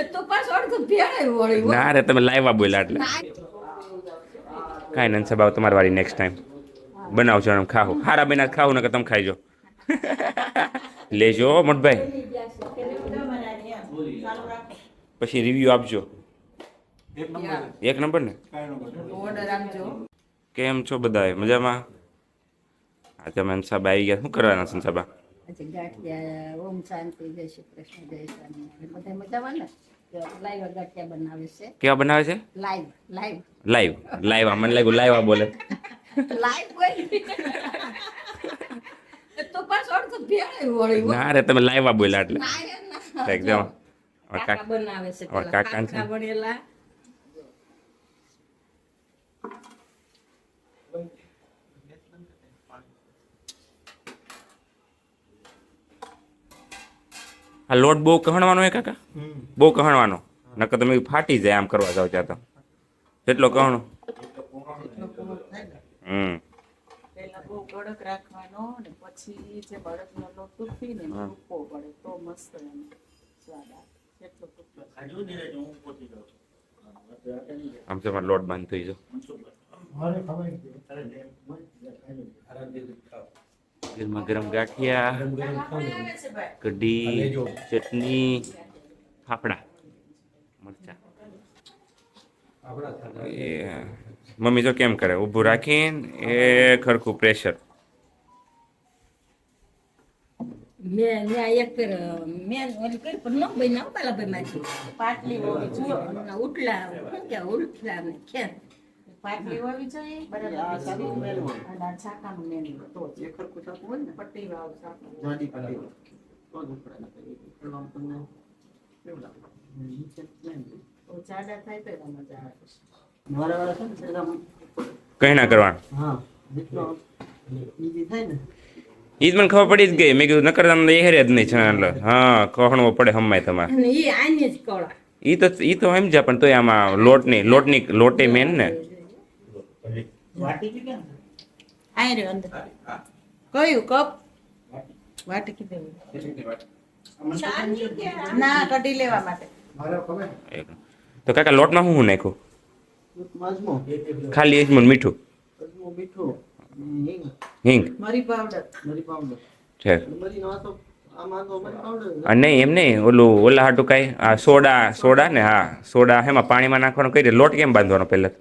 તો પાછો અડધું ભેળાય વળી ના રે તમે લાવ્યા બોલ્યા એટલે કાંઈ નથી સબાવ તમારી વાળી નેક્સ્ટ ટાઈમ બનાવજો અને ખાઓ હારા બના ખાવું ને કે તમે ખાઈજો લેજો મોટભાઈ પછી રિવ્યુ આપજો એક નંબર ને ઓર્ડર આપજો કેમ છો બધા મજામાં આજે અમે અંસાબા આવી ગયા શું કરવાના સંસાબા આજે ગાંઠિયા ઓમ શાંતિ જય શ્રી કૃષ્ણ જય સ્વામી બધા મજામાં ને લાઈવ ગાંઠિયા બનાવે છે કેવા બનાવે છે લાઈવ લાઈવ લાઈવ લાઈવ મને લાગ્યું લાઈવ બોલે લાઈવ બોલી તો પાછો અડધું ભેળાય વળી ના રે તમે લાઈવ બોલ્યા એટલે એકદમ કાકા બનાવે છે કાકા વણેલા આ લોટ બહુ કહણવાનો હે કાકા બહુ કહણવાનો નકર તમે ફાટી જાય આમ કરવા જાવ ત્યાં તો જેટલો કહણો પેલા બહુ કડક રાખવાનો ને પછી જે બળદનો લોટ તૂટીને મૂકવો પડે તો મસ્ત એનો સ્વાદ આવે એટલો તૂટો આમ તો લોટ બાંધ થઈ જાવ ગરમા ગરમ ગાંઠિયા કઢી ચટણી ફાફડા મરચા મમ્મી જો કેમ કરે ઊભું રાખીને એ ખરખું પ્રેશર મેં ત્યાં એક ફેર મેં ઓલી કરી પણ ન બનાવ પેલા ભાઈ માંથી પાટલી હોવી જોઈએ ઉટલા શું કે ઉટલા ને ખેર પાટલી હોવી જોઈએ બરાબર અને આ છાકાનું મેળવું તો જ એ ખરખું છાકું હોય ને પટ્ટી વાળું છાકું જાડી પટ્ટી તો જ ઉપડા તમને કેવું લાગે તો જાડા થાય તો એમાં મજા આવે મારા વાળા છે ને સેલામ કઈ ના કરવાનું હા જેટલો ઈઝી થાય ને ઈ જ મને ખબર પડી જ ગઈ મેં કીધું નકર તમને એ હેરે જ નહીં છે એટલે હા કહણવો પડે હમાય તમારે અને એ આને જ કળા ઈ તો સમજ્યા પણ તોય આમાં લોટે મેન ને વાટી કે કેમ આય રે અંદર કયું કપ વાટી કે દેવું ના કઢી લેવા માટે તો કાકા લોટમાં શું નાખ્યું મજમો ખાલી એજ મીઠું મીઠું હિંગ મરી પાવડર છે મરી નો તો આમાં તો મરી પાવડર નહીં એમ નહીં ઓલા હાટું કાંઈ આ સોડા ને હા સોડા હેમાં પાણીમાં નાખવાનું કઈ રીતે લોટ કેમ બાંધવાનો પહેલા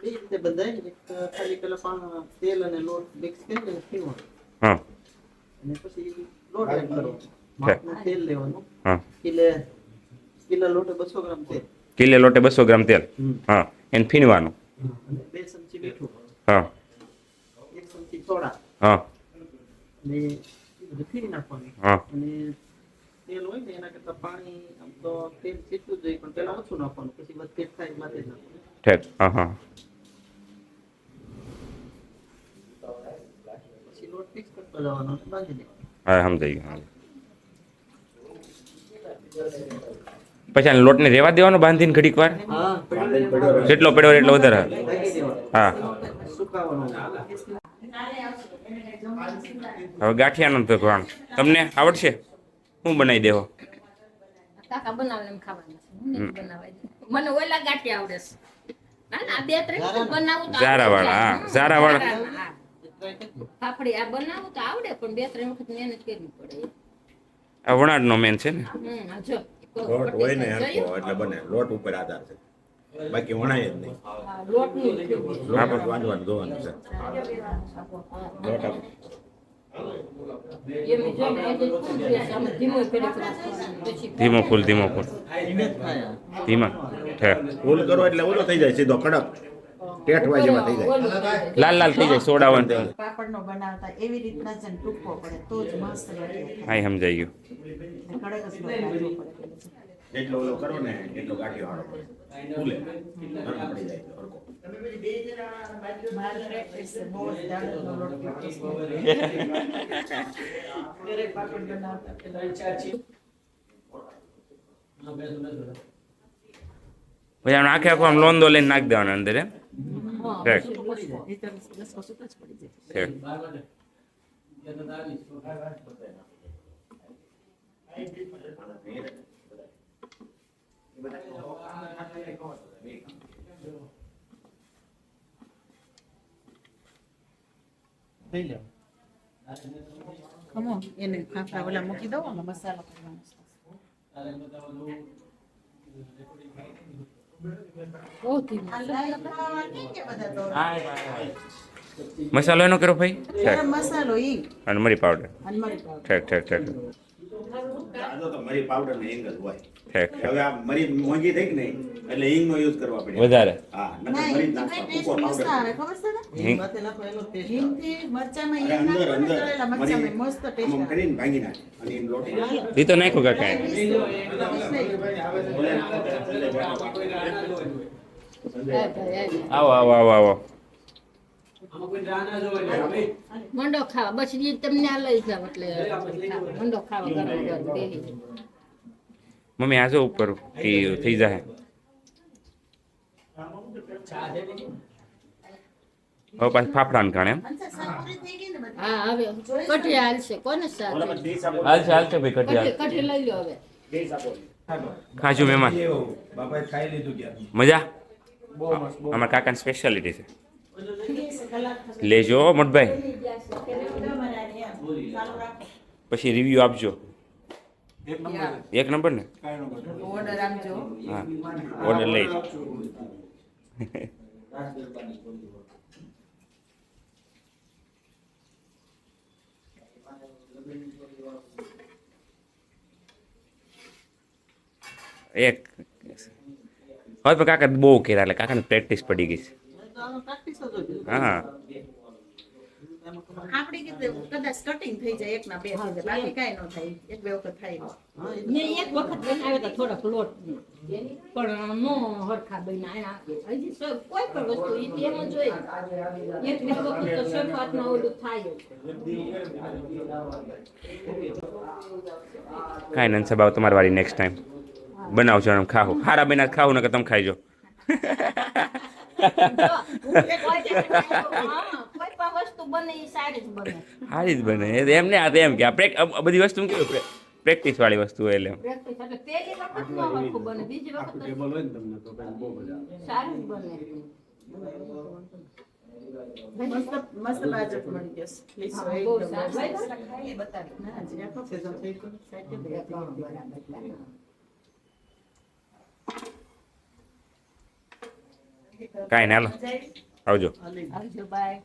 એ રીતે બધાય એક ખાલી પેલા પાણી તેલ અને લોટ મિક્સ કરીને પીવાનું હા અને પછી લોટ એડ કરવાનો માપનું તેલ લેવાનું હા કિલો લોટે 200 ગ્રામ તેલ કિલે લોટે 200 ગ્રામ તેલ હા એને ફીણવાનું અને 2 ચમચી મીઠું હા 1 ચમચી સોડા હા અને એ બધું ફીરી નાખવાનું હા અને તેલ હોય ને એના કરતા પાણી આમ તો તેલ જેટલું જ જોઈએ પણ પેલા ઓછું નાખવાનું પછી વધઘટ થાય માટે જ નાખવાનું ઠીક હા હા પછી લોટ મિક્સ કરતો જવાનો અને બાંધી દેવાનો હા સમજાઈ ગયું પછી આ લોટને રેવા દેવાનો બાંધીને ઘડીક વાર હા જેટલો પડ્યો એટલો વધારે હા સુકાવાનો હવે ગાંઠિયાનો તો કોણ તમને આવડશે શું બનાવી દેવો કાકા બનાવે એમ ખાવાના છે હું નથી બનાવાય મને ઓલા ગાંઠિયા આવડે છે ના ના બે ત્રણ બનાવું તો ઝારાવાળા હા ઝારાવાળા પાપડી આ બનાવું તો આવડે પણ બે ત્રણ વખત મહેનત કરવી પડે આ વણાટનો મેન છે ને જો લોટ હોય ને હરખો એટલે બને લોટ ઉપર આધાર છે બાકી વણાય જ નહીં લોટનું લોટ વાંધવાનું જોવાનું છે લોટ ધીમો ફૂલ ધીમા ઠેક ફૂલ કરો એટલે ઓલો થઈ જાય સીધો કડક ટેઠવા જેવા થઈ જાય લાલ થઈ જાય સોડા વાંધો પાપડનો બનાવતા એવી રીતના જ ટૂંકો પડે તો જ મસ્ત લાગે હા સમજાઈ ગયું કડક જ બનાવવો પડે જેટલો ઓલો કરો ને એટલો ગાંઠિયો હારો પડે ફૂલે નરમ પડી જાય તો હરખો મારે પ્રેક્ટિસ છે બહુ જ દાળનો લોટ પ્રેક્ટિસ ઘરે પાપડ બનાવતા પેલા પછી આમ આખે આખું આમ લોંદો લઈને નાખી દેવાનો અંદર એમ ઠીક ઠીક લઈ લો ખમો એને ખાખરા ઓલા મૂકી દો અને મસાલો કરવાનો બહુ ધીમું. મસાલો એનો કર્યો ભાઈ ગરમ મસાલો ઈ અને મરી પાવડર અને મરી પાવડર ઠેક ઠેક ઠેક આજો તો મરી પાવડર ને હિંગ જ હોય. ઠેક ઠેક હવે આ મરી મોંઘી થઈ કે નહીં એટલે હિંગ નો યુઝ કરવા પડે. વધારે હા નકર ના મરી જ ઈ નાખવા. ટેસ્ટ કૂકો મસ્ત પાવડર. આવે ખબર છે ને હિંગ હિંગ થી મરચામાં અરે હિંગ અંદર નાખો ને અંદર તળેલા મરી મરચામાં મસ્ત આમ ટેસ્ટ આવે કરીને ભાંગી નાખે અને એમ લોટ એ તો નાખ્યું કાકા આવો આવો આવો આવો મંડો ખાવા બસ ઈ તમને આ લઈ જાવ એટલે મંડો ખાવા ગરમ ગરમ બેહી જાવ. મમ્મી આ જો ઉપર એ થઈ જાય હવે પાછું ફાફડાને કારણે એમ સાપુરી થઈ ગઈ ને બધી હા હવે કઢી હાલશે કોને સાથે હાલશે હાલશે ભાઈ કઢી હાલ કઢી લઈ લો હવે. ખાજો મહેમાન બાપાએ ખાઈ લીધું ક્યાં મજા અમારા કાકાની સ્પેશિયાલિટી છે કલાક થશે લેજો મોટભાઈ ચાલુ રાખો પછી રિવ્યુ આપજો એક નંબર ને ઓર્ડર આપજો હા ઓર્ડર લઈ એક હવે તો કાકા બહુ કર્યા એટલે કાકાને પ્રેક્ટિસ પડી ગઈ છે પ્રેક્ટિસ જ હોય હા આપણી કીધું કદાચ કટિંગ થઈ જાય એકના બે થઈ જાય બાકી કાંઈ ન થાય એક બે વખત થાય મેં એક વખત બનાવ્યો તો થોડોક લોટ પણ નો હરખા બન્યા હજી કોઈ પણ વસ્તુ ઈ એમ જ હોય એક બે વખત તો શરૂઆતમાં ઓલું થાય જ. કાંઈ નથી સબાવ તમારી વાળી નેક્સ્ટ ટાઈમ બનાવજો અને ખાઓ હારા બના ખાવું ને કે તમે ખાઈજો કોઈ પણ વસ્તુ બને ઈ સારી જ બને. સારી જ બને એમ ને આ તો એમ કે આ બધી વસ્તુ કેવું પ્રેક્ટિસ વાળી વસ્તુ હોય એટલે પ્રેક્ટિસ એટલે પહેલી વખત નો હરખું બને બીજી વખત તો સારી જ બને. મસ્ત મસ્ત બાજટ મળી જશે પ્લીઝ હા, બહુ સારું. ખાઈ બતાવી. ના હજી આખો સેઝન થઈ ગયો સાઈડ દે કાંઈ ના હાલો આવજો આવજો બાય.